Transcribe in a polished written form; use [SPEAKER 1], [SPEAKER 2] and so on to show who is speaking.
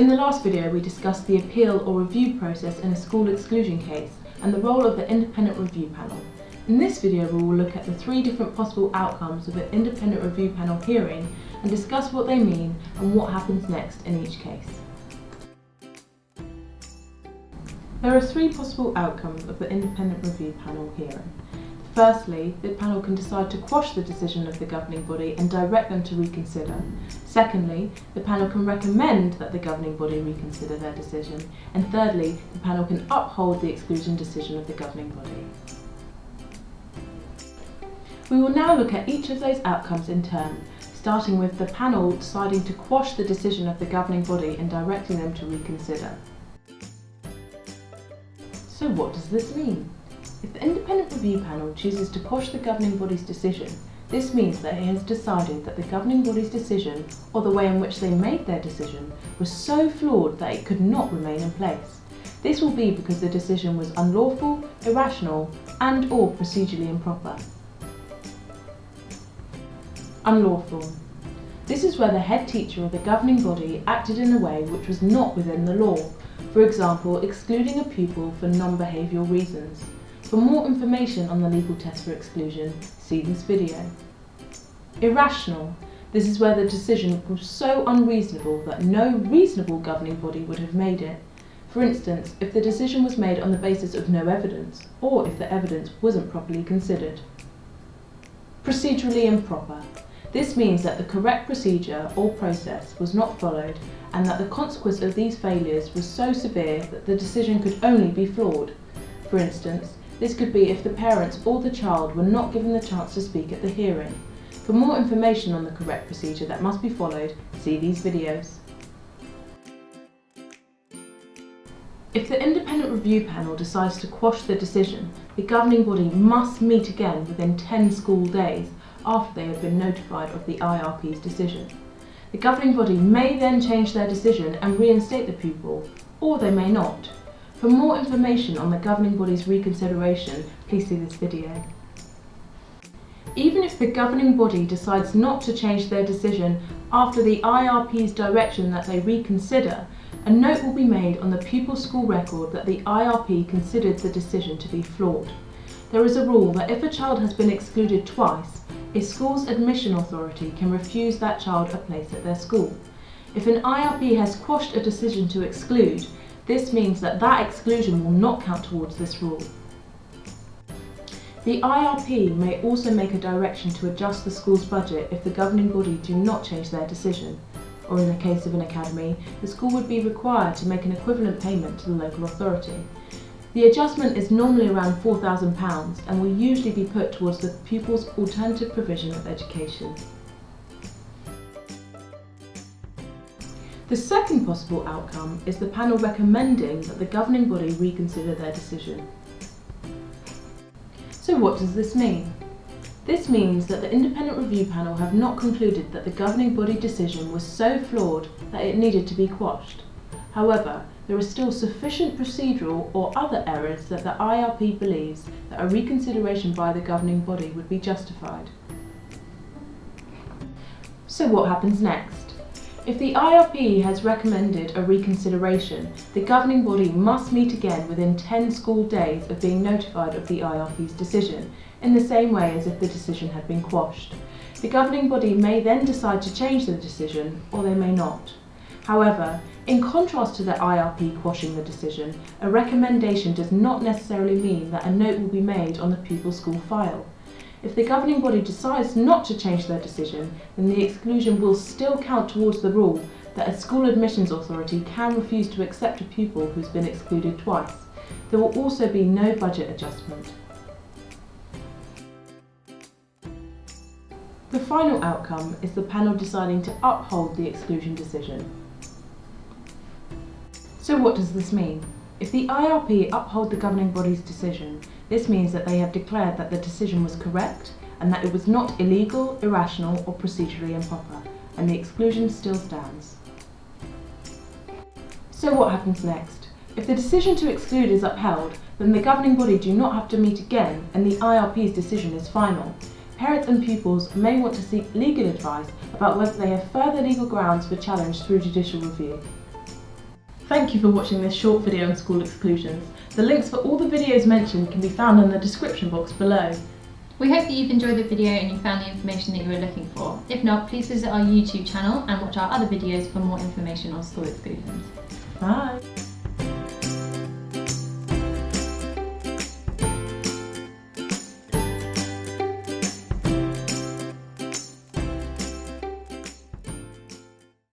[SPEAKER 1] In the last video we discussed the appeal or review process in a school exclusion case and the role of the independent review panel. In this video we will look at the 3 different possible outcomes of an independent review panel hearing and discuss what they mean and what happens next in each case. There are 3 possible outcomes of the independent review panel hearing. Firstly, the panel can decide to quash the decision of the governing body and direct them to reconsider. Secondly, the panel can recommend that the governing body reconsider their decision. And thirdly, the panel can uphold the exclusion decision of the governing body. We will now look at each of those outcomes in turn, starting with the panel deciding to quash the decision of the governing body and directing them to reconsider. So what does this mean? If the independent review panel chooses to quash the governing body's decision, this means that it has decided that the governing body's decision, or the way in which they made their decision, was so flawed that it could not remain in place. This will be because the decision was unlawful, irrational, and/or procedurally improper. Unlawful. This is where the head teacher or the governing body acted in a way which was not within the law, for example, excluding a pupil for non-behavioural reasons. For more information on the legal test for exclusion, see this video. Irrational. This is where the decision was so unreasonable that no reasonable governing body would have made it. For instance, if the decision was made on the basis of no evidence, or if the evidence wasn't properly considered. Procedurally improper. This means that the correct procedure or process was not followed and that the consequence of these failures was so severe that the decision could only be flawed. For instance, this could be if the parents or the child were not given the chance to speak at the hearing. For more information on the correct procedure that must be followed, see these videos. If the independent review panel decides to quash the decision, the governing body must meet again within 10 school days after they have been notified of the IRP's decision. The governing body may then change their decision and reinstate the pupil, or they may not. For more information on the governing body's reconsideration, please see this video. Even if the governing body decides not to change their decision after the IRP's direction that they reconsider, a note will be made on the pupil's school record that the IRP considered the decision to be flawed. There is a rule that if a child has been excluded twice, a school's admission authority can refuse that child a place at their school. If an IRP has quashed a decision to exclude, this means that that exclusion will not count towards this rule. The IRP may also make a direction to adjust the school's budget if the governing body do not change their decision, or in the case of an academy, the school would be required to make an equivalent payment to the local authority. The adjustment is normally around £4,000 and will usually be put towards the pupil's alternative provision of education. The second possible outcome is the panel recommending that the governing body reconsider their decision. So what does this mean? This means that the independent review panel have not concluded that the governing body decision was so flawed that it needed to be quashed. However, there is still sufficient procedural or other errors that the IRP believes that a reconsideration by the governing body would be justified. So what happens next? If the IRP has recommended a reconsideration, the governing body must meet again within 10 school days of being notified of the IRP's decision, in the same way as if the decision had been quashed. The governing body may then decide to change the decision, or they may not. However, in contrast to the IRP quashing the decision, a recommendation does not necessarily mean that a note will be made on the pupil's school file. If the governing body decides not to change their decision, then the exclusion will still count towards the rule that a school admissions authority can refuse to accept a pupil who's been excluded twice. There will also be no budget adjustment. The final outcome is the panel deciding to uphold the exclusion decision. So what does this mean? If the IRP uphold the governing body's decision, this means that they have declared that the decision was correct and that it was not illegal, irrational or procedurally improper, and the exclusion still stands. So what happens next? If the decision to exclude is upheld, then the governing body do not have to meet again and the IRP's decision is final. Parents and pupils may want to seek legal advice about whether they have further legal grounds for challenge through judicial review. Thank you for watching this short video on school exclusions. The links for all the videos mentioned can be found in the description box below.
[SPEAKER 2] We hope that you've enjoyed the video and you found the information that you were looking for. If not, please visit our YouTube channel and watch our other videos for more information on school exclusions.
[SPEAKER 1] Bye!